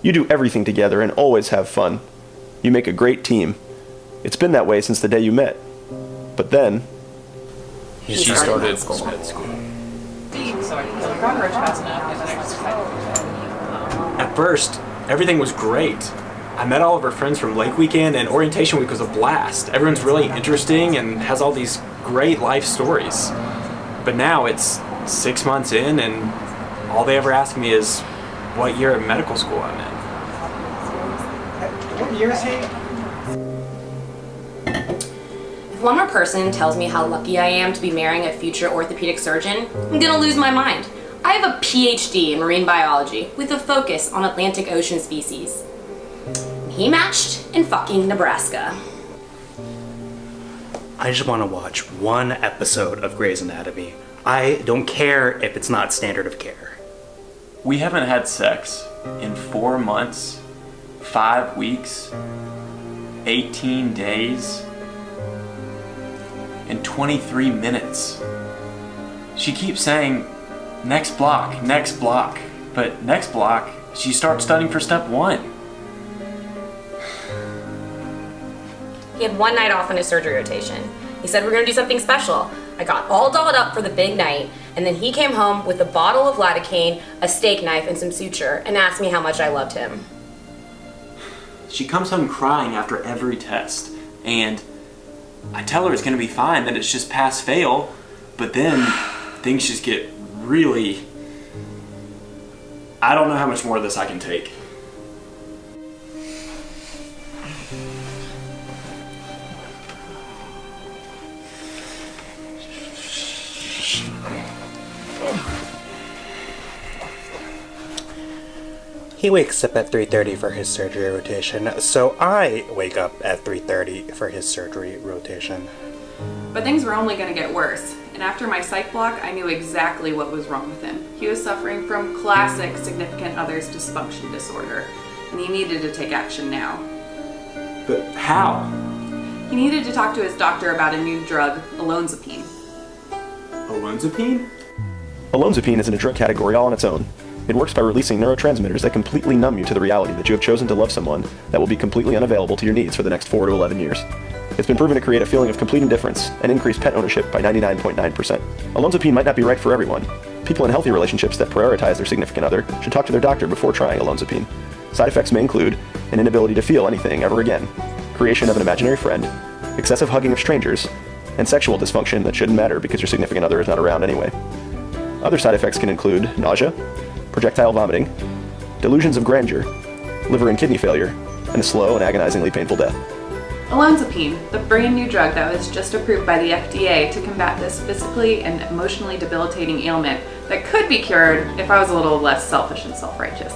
You do everything together and always have fun. You make a great team. It's been that way since the day you met. But then... She started med school. At first, everything was great. I met all of her friends from Lake Weekend, and orientation week was a blast. Everyone's really interesting and has all these great life stories. But now it's 6 months in, and all they ever ask me is what year of medical school I'm in. What year is he? If one more person tells me how lucky I am to be marrying a future orthopedic surgeon, I'm gonna lose my mind. I have a PhD in marine biology with a focus on Atlantic Ocean species. He matched in fucking Nebraska. I just want to watch one episode of Grey's Anatomy. I don't care if it's not standard of care. We haven't had sex in 4 months, 5 weeks, 18 days, and 23 minutes. She keeps saying, next block, but next block, she starts studying for step 1. He had one night off on his surgery rotation. He said we're gonna do something special. I got all dolled up for the big night, and then he came home with a bottle of lidocaine, a steak knife, and some suture, and asked me how much I loved him. She comes home crying after every test, and I tell her it's gonna be fine, that it's just pass-fail, but then things just get really... I don't know how much more of this I can take. He wakes up at 3:30 for his surgery rotation, so I wake up at 3:30 for his surgery rotation. But things were only going to get worse, and after my psych block, I knew exactly what was wrong with him. He was suffering from classic significant other's dysfunction disorder, and he needed to take action now. But how? He needed to talk to his doctor about a new drug, Alonezapine. Alonezapine? Alonezapine is in a drug category all on its own. It works by releasing neurotransmitters that completely numb you to the reality that you have chosen to love someone that will be completely unavailable to your needs for the next 4 to 11 years. It's been proven to create a feeling of complete indifference and increase pet ownership by 99.9%. Alonezapine might not be right for everyone. People in healthy relationships that prioritize their significant other should talk to their doctor before trying Alonezapine. Side effects may include an inability to feel anything ever again, creation of an imaginary friend, excessive hugging of strangers, and sexual dysfunction that shouldn't matter because your significant other is not around anyway. Other side effects can include nausea, projectile vomiting, delusions of grandeur, liver and kidney failure, and a slow and agonizingly painful death. Alonezapine, the brand new drug that was just approved by the FDA to combat this physically and emotionally debilitating ailment that could be cured if I was a little less selfish and self-righteous.